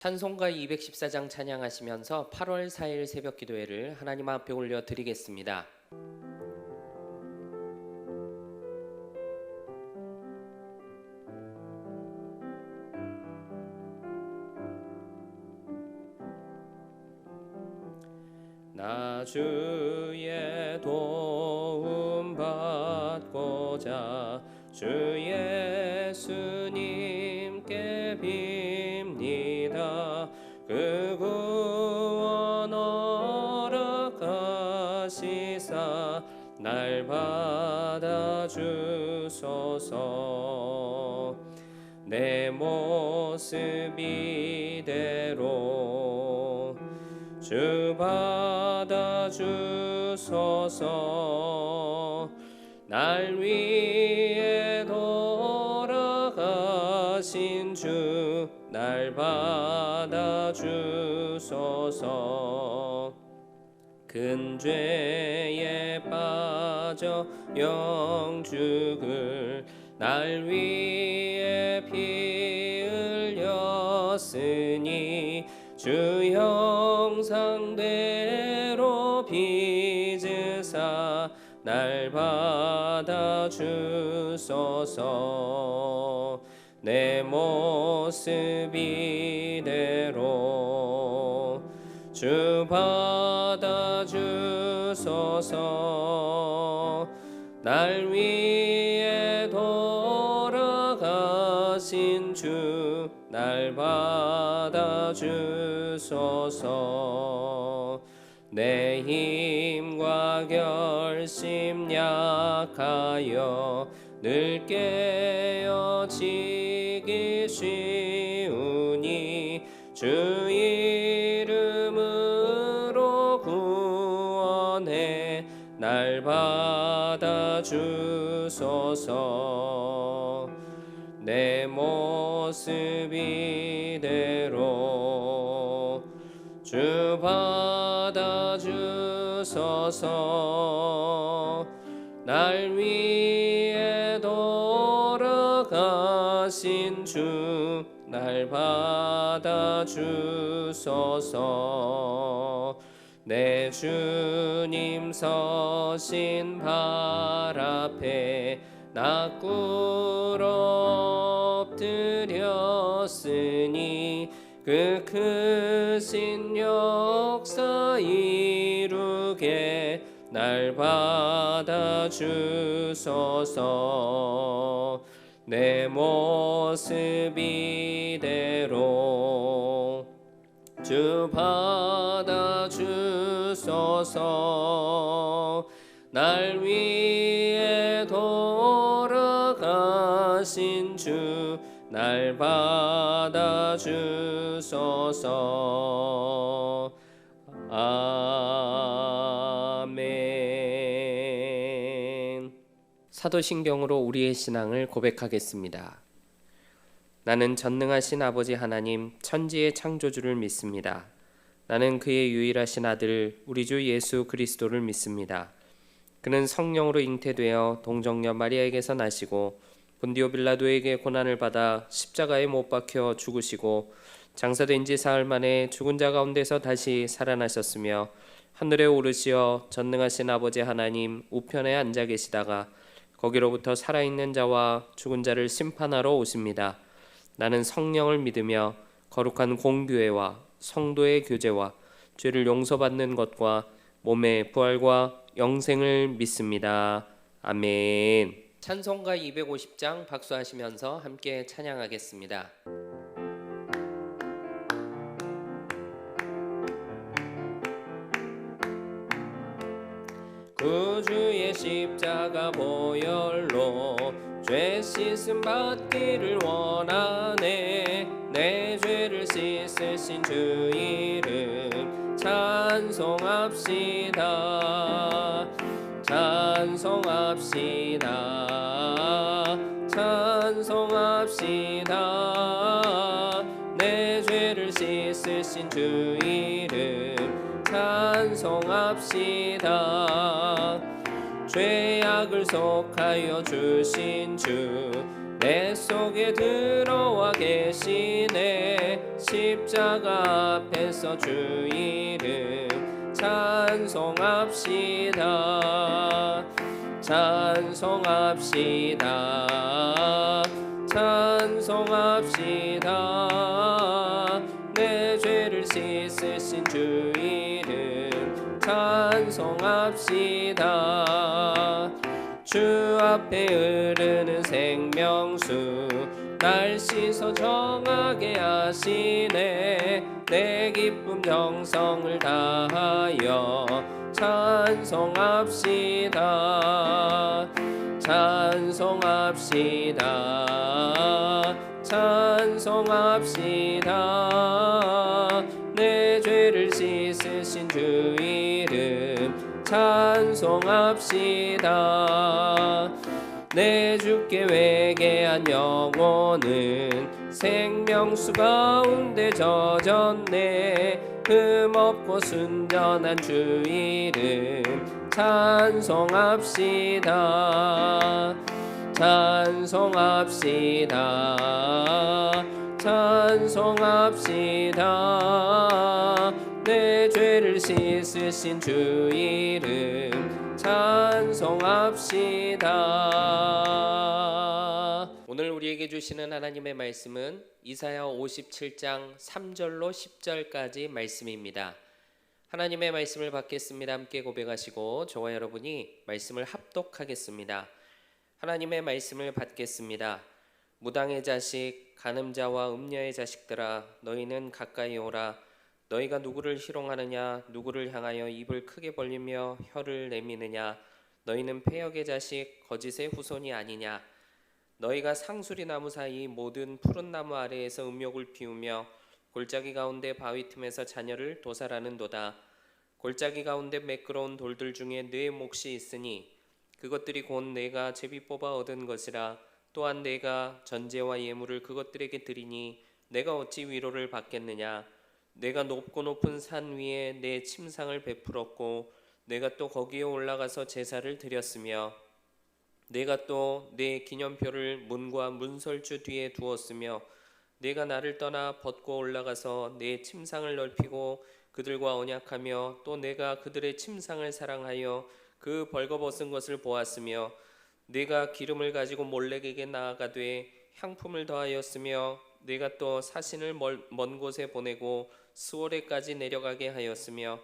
찬송가 214장 찬양하시면서 8월 4일 새벽 기도회를 하나님 앞에 올려 드리겠습니다. 나 주의 도움 받고자 주 예수님께 빕니다. 그 구원 허락하시사 날 받아주소서. 내 모습 이대로 주 받아주소서. 날 위해 돌아가신 주 날 받아주소서. 큰 죄에 빠져 영죽을 날 위해 피 흘렸으니 주 형상대로 빚으사 날 받아주소서. 내 모습 이대로 주 받아주소서. 날 위해 돌아가신 주 날 받아주소서. 내 힘과 결심 약하여 늘 깨어지기 쉬우니 주 이름으로 구원해 날 받아주소서. 내 모습 이대로 주 받아주소서. 날 위해 돌아가신 주 날 받아주소서. 내 주님 서신 발 앞에 나 꿇어 엎드렸으니 그 크신 역사 이루게 날 받아주소서. 내 모습 이대로 주 받아주소서. 날 위해 돌아가신 주 날 받아주소서. 아멘. 사도신경으로 우리의 신앙을 고백하겠습니다. 나는 전능하신 아버지 하나님 천지의 창조주를 믿습니다. 나는 그의 유일하신 아들 우리 주 예수 그리스도를 믿습니다. 그는 성령으로 잉태되어 동정녀 마리아에게서 나시고 본디오 빌라도에게 고난을 받아 십자가에 못 박혀 죽으시고 장사된 지 사흘 만에 죽은 자 가운데서 다시 살아나셨으며 하늘에 오르시어 전능하신 아버지 하나님 우편에 앉아 계시다가 거기로부터 살아있는 자와 죽은 자를 심판하러 오십니다. 나는 성령을 믿으며 거룩한 공교회와 성도의 교제와 죄를 용서받는 것과 몸의 부활과 영생을 믿습니다. 아멘. 찬송가 250장 박수하시면서 함께 찬양하겠습니다. 구주의 십자가 보혈로 죄 씻음 받기를 원하네. 내 죄를 씻으신 주 이름 찬송합시다. 찬송합시다. 찬송합시다. 내 죄를 씻으신 주 이름 찬송합시다. 죄악을 속하여 주신 주 내 속에 들어와 계시네. 십자가 앞에서 주 이름 찬송합시다. 찬송합시다. 찬송합시다. 내 죄를 씻으신 주 이름 찬송합시다. 주 앞에 흐르는 생명수 날 씻어 정하게 하시네. 내 기쁨 정성을 다하여 찬송합시다. 찬송합시다. 찬송합시다. 내 죄를 씻으신 주 이름 찬송합시다. 내 주께 회개한 영혼은 생명수 가운데 젖었네. 흠없고 순전한 주 이름 찬송합시다. 찬송합시다. 찬송합시다. 내 죄를 씻으신 주 이름 찬송합시다. 오늘 우리에게 주시는 하나님의 말씀은 이사야 57장 3절로 10절까지 말씀입니다. 하나님의 말씀을 받겠습니다. 함께 고백하시고 저와 여러분이 말씀을 합독하겠습니다. 하나님의 말씀을 받겠습니다. 무당의 자식, 간음자와 음녀의 자식들아, 너희는 가까이 오라. 너희가 누구를 희롱하느냐, 누구를 향하여 입을 크게 벌리며 혀를 내미느냐. 너희는 패역의 자식, 거짓의 후손이 아니냐. 너희가 상수리 나무 사이 모든 푸른 나무 아래에서 음욕을 피우며 골짜기 가운데 바위 틈에서 자녀를 도살하는도다. 골짜기 가운데 매끄러운 돌들 중에 네 몫이 있으니 그것들이 곧 내가 제비 뽑아 얻은 것이라. 또한 내가 전제와 예물을 그것들에게 드리니 내가 어찌 위로를 받겠느냐. 내가 높고 높은 산 위에 내 침상을 베풀었고 내가 또 거기에 올라가서 제사를 드렸으며 내가 또 내 기념표를 문과 문설주 뒤에 두었으며 내가 나를 떠나 벗고 올라가서 내 침상을 넓히고 그들과 언약하며 또 내가 그들의 침상을 사랑하여 그 벌거벗은 것을 보았으며 내가 기름을 가지고 몰렉에게 나아가되 향품을 더하였으며 내가 또 사신을 먼 곳에 보내고 스오레까지 내려가게 하였으며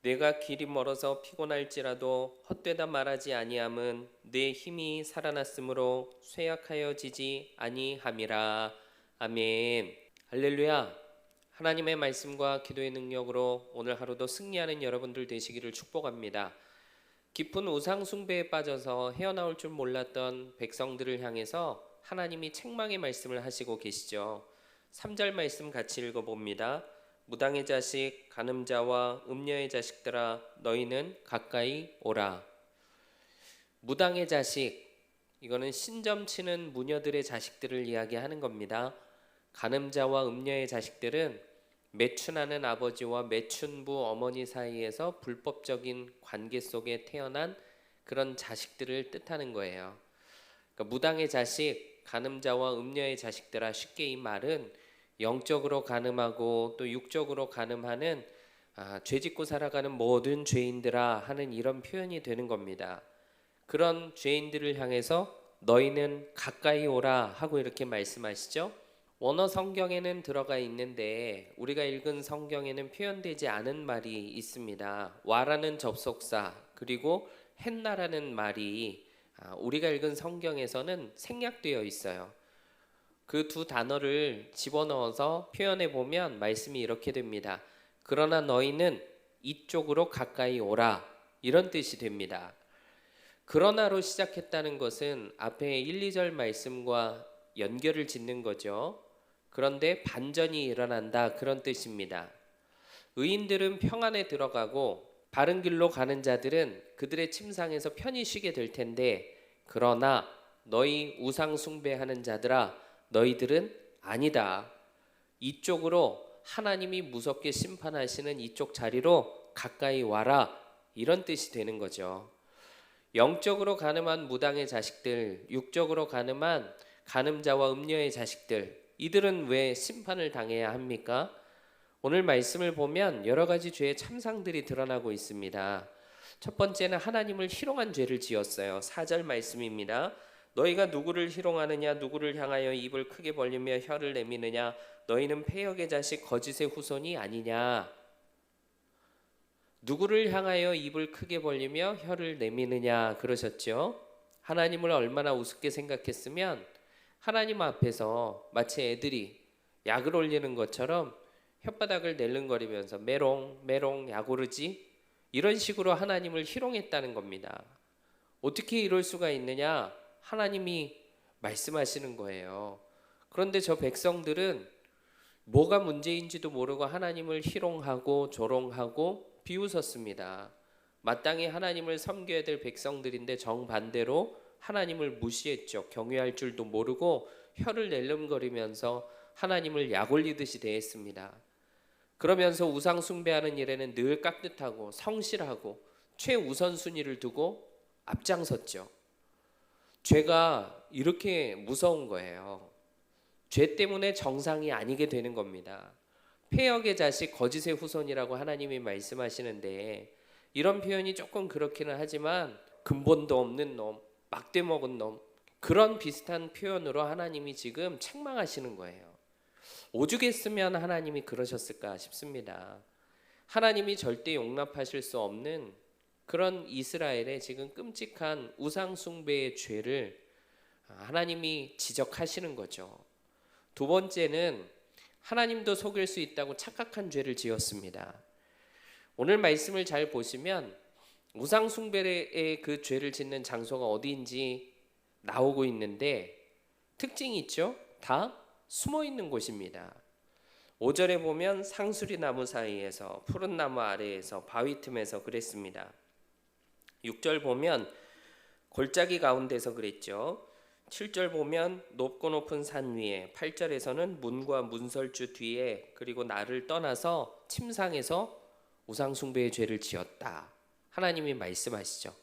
내가 길이 멀어서 피곤할지라도 헛되다 말하지 아니함은 내 힘이 살아났으므로 쇠약하여지지 아니함이라. 아멘. 할렐루야. 하나님의 말씀과 기도의 능력으로 오늘 하루도 승리하는 여러분들 되시기를 축복합니다. 깊은 우상 숭배에 빠져서 헤어나올 줄 몰랐던 백성들을 향해서 하나님이 책망의 말씀을 하시고 계시죠. 3절 말씀 같이 읽어봅니다. 무당의 자식, 간음자와 음녀의 자식들아, 너희는 가까이 오라. 무당의 자식, 이거는 신점 치는 무녀들의 자식들을 이야기하는 겁니다. 간음자와 음녀의 자식들은 매춘하는 아버지와 매춘부 어머니 사이에서 불법적인 관계 속에 태어난 그런 자식들을 뜻하는 거예요. 그러니까 무당의 자식, 간음자와 음녀의 자식들아, 쉽게 이 말은 영적으로 간음하고 또 육적으로 간음하는 죄짓고 살아가는 모든 죄인들아 하는 이런 표현이 되는 겁니다. 그런 죄인들을 향해서 너희는 가까이 오라 하고 이렇게 말씀하시죠. 원어 성경에는 들어가 있는데 우리가 읽은 성경에는 표현되지 않은 말이 있습니다. 와라는 접속사 그리고 헨나라는 말이 우리가 읽은 성경에서는 생략되어 있어요. 그 두 단어를 집어넣어서 표현해 보면 말씀이 이렇게 됩니다. 그러나 너희는 이쪽으로 가까이 오라, 이런 뜻이 됩니다. 그러나로 시작했다는 것은 앞에 1, 2절 말씀과 연결을 짓는 거죠. 그런데 반전이 일어난다, 그런 뜻입니다. 의인들은 평안에 들어가고 바른 길로 가는 자들은 그들의 침상에서 편히 쉬게 될 텐데, 그러나 너희 우상 숭배하는 자들아, 너희들은 아니다. 이쪽으로 하나님이 무섭게 심판하시는 이쪽 자리로 가까이 와라, 이런 뜻이 되는 거죠. 영적으로 간음한 무당의 자식들, 육적으로 간음한 간음자와 음녀의 자식들, 이들은 왜 심판을 당해야 합니까? 오늘 말씀을 보면 여러 가지 죄의 참상들이 드러나고 있습니다. 첫 번째는 하나님을 희롱한 죄를 지었어요. 4절 말씀입니다. 너희가 누구를 희롱하느냐, 누구를 향하여 입을 크게 벌리며 혀를 내미느냐, 너희는 패역의 자식 거짓의 후손이 아니냐. 누구를 향하여 입을 크게 벌리며 혀를 내미느냐 그러셨죠. 하나님을 얼마나 우습게 생각했으면 하나님 앞에서 마치 애들이 약을 올리는 것처럼 혓바닥을 낼름거리면서 메롱 메롱 약 오르지, 이런 식으로 하나님을 희롱했다는 겁니다. 어떻게 이럴 수가 있느냐? 하나님이 말씀하시는 거예요. 그런데 저 백성들은 뭐가 문제인지도 모르고 하나님을 희롱하고 조롱하고 비웃었습니다. 마땅히 하나님을 섬겨야 될 백성들인데 정반대로 하나님을 무시했죠. 경외할 줄도 모르고 혀를 낼름거리면서 하나님을 약올리듯이 대했습니다. 그러면서 우상 숭배하는 일에는 늘 깍듯하고 성실하고 최우선순위를 두고 앞장섰죠. 죄가 이렇게 무서운 거예요. 죄 때문에 정상이 아니게 되는 겁니다. 패역의 자식 거짓의 후손이라고 하나님이 말씀하시는데, 이런 표현이 조금 그렇기는 하지만 근본도 없는 놈, 막대 먹은 놈, 그런 비슷한 표현으로 하나님이 지금 책망하시는 거예요. 오죽했으면 하나님이 그러셨을까 싶습니다. 하나님이 절대 용납하실 수 없는 그런 이스라엘의 지금 끔찍한 우상 숭배의 죄를 하나님이 지적하시는 거죠. 두 번째는 하나님도 속일 수 있다고 착각한 죄를 지었습니다. 오늘 말씀을 잘 보시면 우상 숭배의 그 죄를 짓는 장소가 어디인지 나오고 있는데 특징이 있죠. 다 숨어 있는 곳입니다. 5절에 보면 상수리 나무 사이에서, 푸른 나무 아래에서, 바위 틈에서 그랬습니다. 6절 보면 골짜기 가운데서 그랬죠. 7절 보면 높고 높은 산 위에, 8절에서는 문과 문설주 뒤에, 그리고 나를 떠나서 침상에서 우상숭배의 죄를 지었다. 하나님이 말씀하시죠.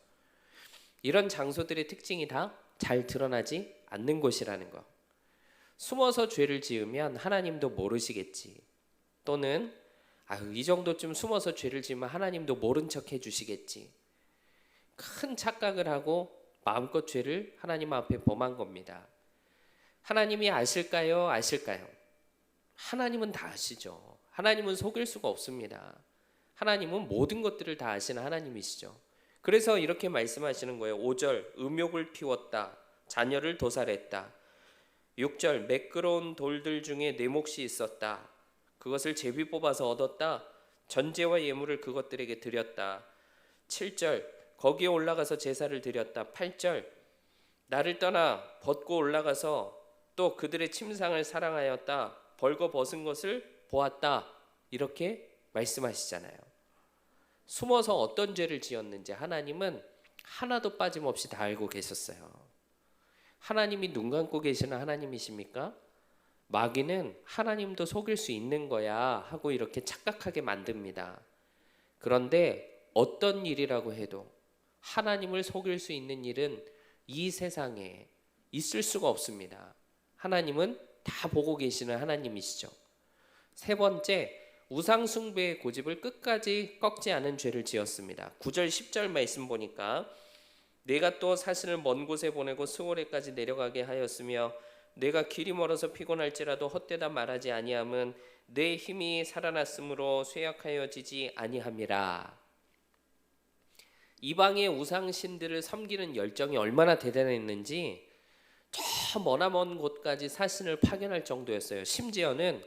이런 장소들의 특징이 다 잘 드러나지 않는 곳이라는 거. 숨어서 죄를 지으면 하나님도 모르시겠지. 또는 이 정도쯤 숨어서 죄를 지으면 하나님도 모른 척 해주시겠지. 큰 착각을 하고 마음껏 죄를 하나님 앞에 범한 겁니다. 하나님이 아실까요? 아실까요? 하나님은 다 아시죠. 하나님은 속일 수가 없습니다. 하나님은 모든 것들을 다 아시는 하나님이시죠. 그래서 이렇게 말씀하시는 거예요. 5절 음욕을 피웠다. 자녀를 도살했다. 6절 매끄러운 돌들 중에 내 몫이 있었다. 그것을 제비 뽑아서 얻었다. 전제와 예물을 그것들에게 드렸다. 7절 거기에 올라가서 제사를 드렸다. 8절 나를 떠나 벗고 올라가서 또 그들의 침상을 사랑하였다. 벌거 벗은 것을 보았다. 이렇게 말씀하시잖아요. 숨어서 어떤 죄를 지었는지 하나님은 하나도 빠짐없이 다 알고 계셨어요. 하나님이 눈 감고 계시는 하나님이십니까? 마귀는 하나님도 속일 수 있는 거야 하고 이렇게 착각하게 만듭니다. 그런데 어떤 일이라고 해도 하나님을 속일 수 있는 일은 이 세상에 있을 수가 없습니다. 하나님은 다 보고 계시는 하나님이시죠. 세 번째, 우상 숭배의 고집을 끝까지 꺾지 않은 죄를 지었습니다. 9절 10절 말씀 보니까 내가 또 사신을 먼 곳에 보내고 스오레까지 내려가게 하였으며 내가 길이 멀어서 피곤할지라도 헛되다 말하지 아니함은 내 힘이 살아났으므로 쇠약하여지지 아니함이라. 이방의 우상신들을 섬기는 열정이 얼마나 대단했는지 저 머나먼 곳까지 사신을 파견할 정도였어요. 심지어는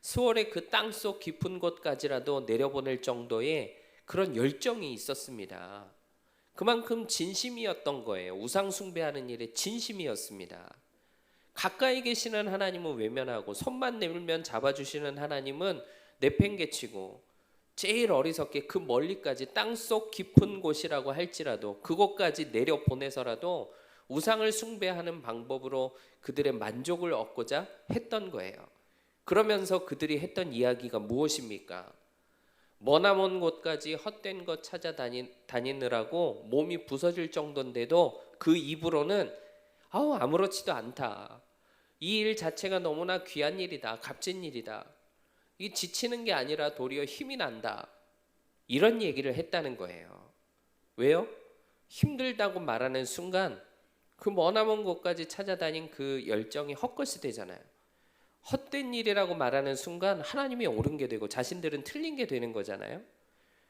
스월의 그 땅속 깊은 곳까지라도 내려보낼 정도의 그런 열정이 있었습니다. 그만큼 진심이었던 거예요. 우상 숭배하는 일에 진심이었습니다. 가까이 계시는 하나님은 외면하고 손만 내밀면 잡아주시는 하나님은 내팽개치고 제일 어리석게 그 멀리까지 땅속 깊은 곳이라고 할지라도 그곳까지 내려보내서라도 우상을 숭배하는 방법으로 그들의 만족을 얻고자 했던 거예요. 그러면서 그들이 했던 이야기가 무엇입니까? 머나먼 곳까지 헛된 것 찾아다니느라고 몸이 부서질 정도인데도 그 입으로는 아무렇지도 않다. 이 일 자체가 너무나 귀한 일이다, 값진 일이다. 이 지치는 게 아니라 도리어 힘이 난다. 이런 얘기를 했다는 거예요. 왜요? 힘들다고 말하는 순간 그 머나먼 곳까지 찾아다닌 그 열정이 헛것이 되잖아요. 헛된 일이라고 말하는 순간 하나님이 옳은 게 되고 자신들은 틀린 게 되는 거잖아요.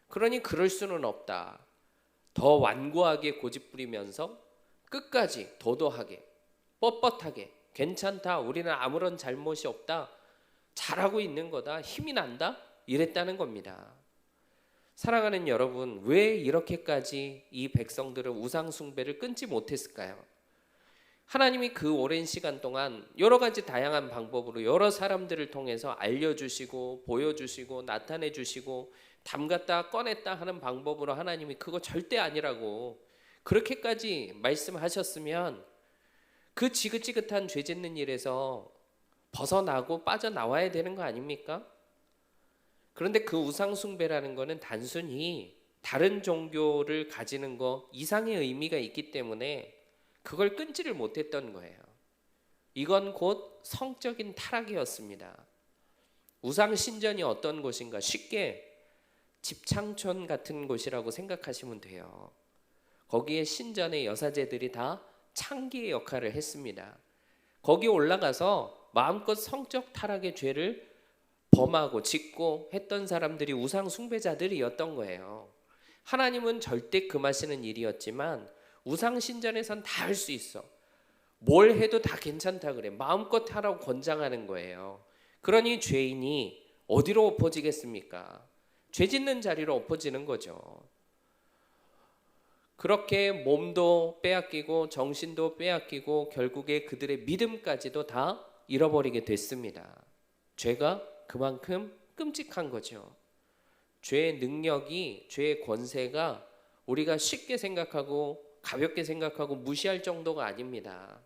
그러니 그럴 수는 없다. 더 완고하게 고집부리면서 끝까지 도도하게 뻣뻣하게 괜찮다, 우리는 아무런 잘못이 없다, 잘하고 있는 거다, 힘이 난다, 이랬다는 겁니다. 사랑하는 여러분, 왜 이렇게까지 이 백성들은 우상 숭배를 끊지 못했을까요? 하나님이 그 오랜 시간 동안 여러 가지 다양한 방법으로 여러 사람들을 통해서 알려주시고 보여주시고 나타내주시고 담갔다 꺼냈다 하는 방법으로 하나님이 그거 절대 아니라고 그렇게까지 말씀하셨으면 그 지긋지긋한 죄 짓는 일에서 벗어나고 빠져나와야 되는 거 아닙니까? 그런데 그 우상숭배라는 거는 단순히 다른 종교를 가지는 거 이상의 의미가 있기 때문에 그걸 끊지를 못했던 거예요. 이건 곧 성적인 타락이었습니다. 우상신전이 어떤 곳인가? 쉽게 집창촌 같은 곳이라고 생각하시면 돼요. 거기에 신전의 여사제들이 다 창기의 역할을 했습니다. 거기 올라가서 마음껏 성적 타락의 죄를 범하고 짓고 했던 사람들이 우상 숭배자들이었던 거예요. 하나님은 절대 금하시는 일이었지만 우상 신전에선 다 할 수 있어. 뭘 해도 다 괜찮다 그래. 마음껏 하라고 권장하는 거예요. 그러니 죄인이 어디로 엎어지겠습니까? 죄 짓는 자리로 엎어지는 거죠. 그렇게 몸도 빼앗기고 정신도 빼앗기고 결국에 그들의 믿음까지도 다 잃어버리게 됐습니다. 죄가 그만큼 끔찍한 거죠. 죄의 능력이, 죄의 권세가 우리가 쉽게 생각하고 가볍게 생각하고 무시할 정도가 아닙니다.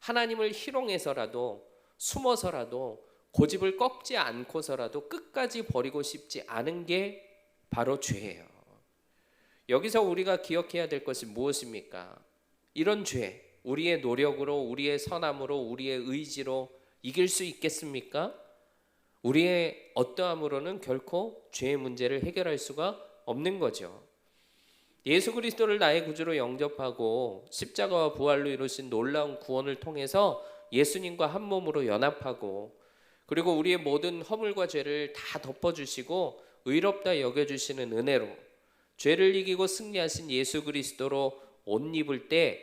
하나님을 희롱해서라도 숨어서라도 고집을 꺾지 않고서라도 끝까지 버리고 싶지 않은 게 바로 죄예요. 여기서 우리가 기억해야 될 것이 무엇입니까? 이런 죄, 우리의 노력으로, 우리의 선함으로, 우리의 의지로 이길 수 있겠습니까? 우리의 어떠함으로는 결코 죄의 문제를 해결할 수가 없는 거죠. 예수 그리스도를 나의 구주로 영접하고 십자가와 부활로 이루신 놀라운 구원을 통해서 예수님과 한 몸으로 연합하고 그리고 우리의 모든 허물과 죄를 다 덮어주시고 의롭다 여겨주시는 은혜로 죄를 이기고 승리하신 예수 그리스도로 옷 입을 때,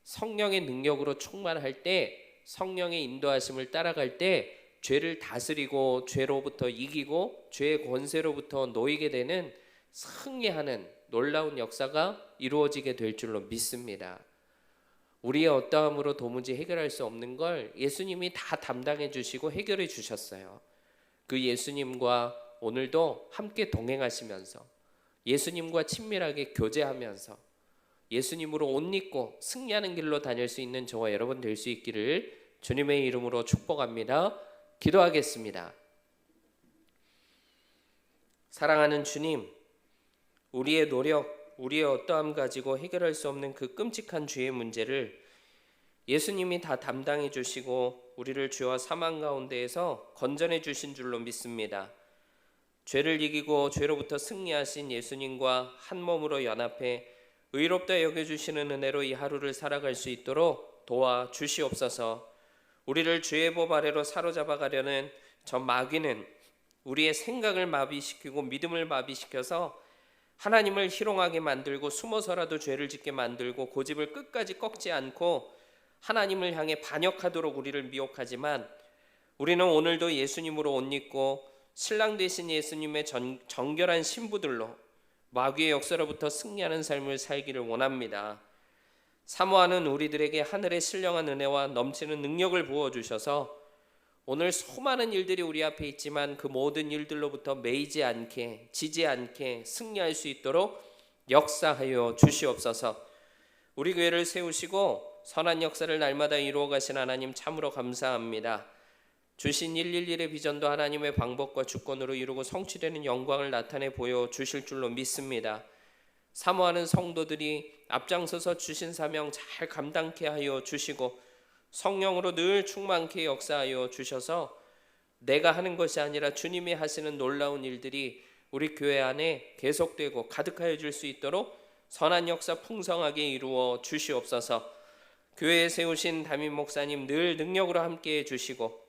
성령의 능력으로 충만할 때, 성령의 인도하심을 따라갈 때 죄를 다스리고 죄로부터 이기고 죄의 권세로부터 놓이게 되는 승리하는 놀라운 역사가 이루어지게 될 줄로 믿습니다. 우리의 어떠함으로 도무지 해결할 수 없는 걸 예수님이 다 담당해 주시고 해결해 주셨어요. 그 예수님과 오늘도 함께 동행하시면서 예수님과 친밀하게 교제하면서 예수님으로 옷 입고 승리하는 길로 다닐 수 있는 저와 여러분 될 수 있기를 주님의 이름으로 축복합니다. 기도하겠습니다. 사랑하는 주님, 우리의 노력, 우리의 어떠함 가지고 해결할 수 없는 그 끔찍한 죄의 문제를 예수님이 다 담당해 주시고 우리를 죄와 사망 가운데에서 건져내 주신 줄로 믿습니다. 죄를 이기고 죄로부터 승리하신 예수님과 한 몸으로 연합해 의롭다 여겨주시는 은혜로 이 하루를 살아갈 수 있도록 도와 주시옵소서. 우리를 죄의 법 아래로 사로잡아 가려는 저 마귀는 우리의 생각을 마비시키고 믿음을 마비시켜서 하나님을 희롱하게 만들고 숨어서라도 죄를 짓게 만들고 고집을 끝까지 꺾지 않고 하나님을 향해 반역하도록 우리를 미혹하지만 우리는 오늘도 예수님으로 옷 입고 신랑 되신 예수님의 정결한 신부들로 마귀의 역사로부터 승리하는 삶을 살기를 원합니다. 사모하는 우리들에게 하늘의 신령한 은혜와 넘치는 능력을 부어주셔서 오늘 수많은 일들이 우리 앞에 있지만 그 모든 일들로부터 매이지 않게 지지 않게 승리할 수 있도록 역사하여 주시옵소서. 우리 교회를 세우시고 선한 역사를 날마다 이루어 가신 하나님 참으로 감사합니다. 주신 111의 비전도 하나님의 방법과 주권으로 이루고 성취되는 영광을 나타내 보여주실 줄로 믿습니다. 사모하는 성도들이 앞장서서 주신 사명 잘 감당케 하여 주시고 성령으로 늘 충만케 역사하여 주셔서 내가 하는 것이 아니라 주님이 하시는 놀라운 일들이 우리 교회 안에 계속되고 가득하여 질 수 있도록 선한 역사 풍성하게 이루어 주시옵소서. 교회에 세우신 담임 목사님 늘 능력으로 함께해 주시고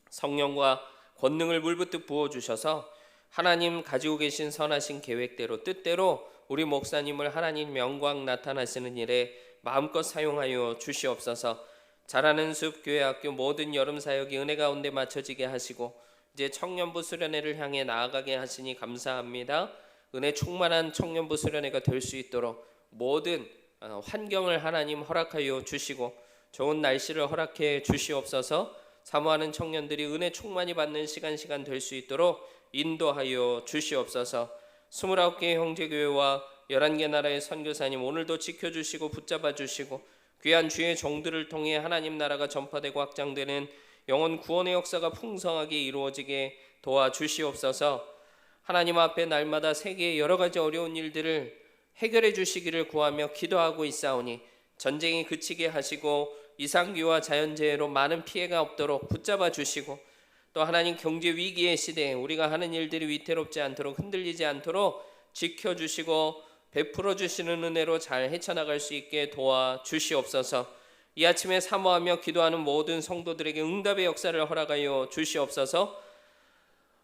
성령과 권능을 물붓듯 부어주셔서 하나님 가지고 계신 선하신 계획대로 뜻대로 우리 목사님을 하나님 영광 나타나시는 일에 마음껏 사용하여 주시옵소서. 자라는 숲 교회학교 모든 여름 사역이 은혜 가운데 맞춰지게 하시고 이제 청년부 수련회를 향해 나아가게 하시니 감사합니다. 은혜 충만한 청년부 수련회가 될 수 있도록 모든 환경을 하나님 허락하여 주시고 좋은 날씨를 허락해 주시옵소서. 사모하는 청년들이 은혜 충만히 받는 시간 될 수 있도록 인도하여 주시옵소서. 29개 형제교회와 11개 나라의 선교사님 오늘도 지켜주시고 붙잡아 주시고 귀한 주의 종들을 통해 하나님 나라가 전파되고 확장되는 영혼 구원의 역사가 풍성하게 이루어지게 도와주시옵소서. 하나님 앞에 날마다 세계의 여러 가지 어려운 일들을 해결해 주시기를 구하며 기도하고 있사오니 전쟁이 그치게 하시고 이상기후와 자연재해로 많은 피해가 없도록 붙잡아 주시고 또 하나님 경제 위기의 시대에 우리가 하는 일들이 위태롭지 않도록 흔들리지 않도록 지켜주시고 베풀어 주시는 은혜로 잘 헤쳐나갈 수 있게 도와주시옵소서. 이 아침에 사모하며 기도하는 모든 성도들에게 응답의 역사를 허락하여 주시옵소서.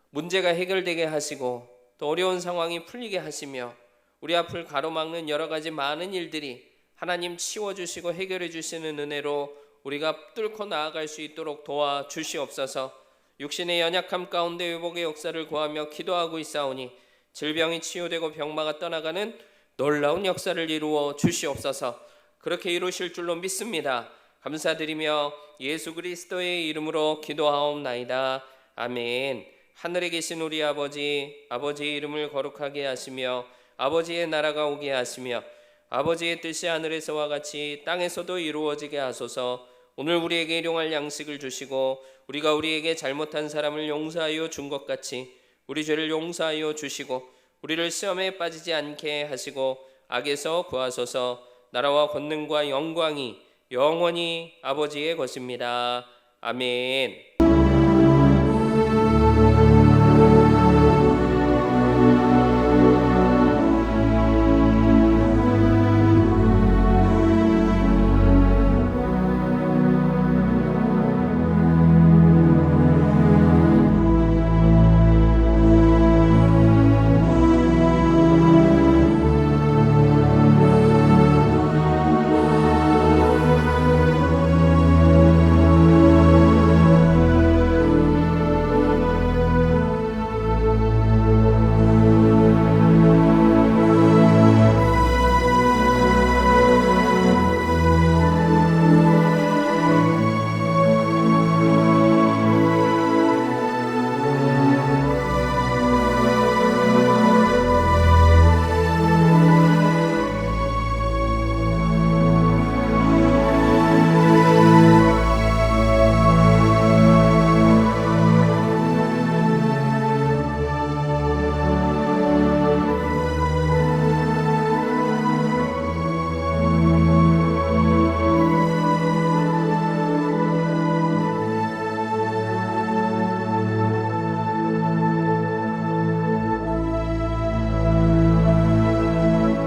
문제가 해결되게 하시고 또 어려운 상황이 풀리게 하시며 우리 앞을 가로막는 여러 가지 많은 일들이 하나님 치워주시고 해결해 주시는 은혜로 우리가 뚫고 나아갈 수 있도록 도와주시옵소서. 육신의 연약함 가운데 회복의 역사를 구하며 기도하고 있사오니 질병이 치유되고 병마가 떠나가는 놀라운 역사를 이루어 주시옵소서. 그렇게 이루실 줄로 믿습니다. 감사드리며 예수 그리스도의 이름으로 기도하옵나이다. 아멘. 하늘에 계신 우리 아버지, 아버지의 이름을 거룩하게 하시며 아버지의 나라가 오게 하시며 아버지의 뜻이 하늘에서와 같이 땅에서도 이루어지게 하소서. 오늘 우리에게 일용할 양식을 주시고 우리가 우리에게 잘못한 사람을 용서하여 준 것 같이 우리 죄를 용서하여 주시고 우리를 시험에 빠지지 않게 하시고 악에서 구하소서. 나라와 권능과 영광이 영원히 아버지의 것입니다. 아멘.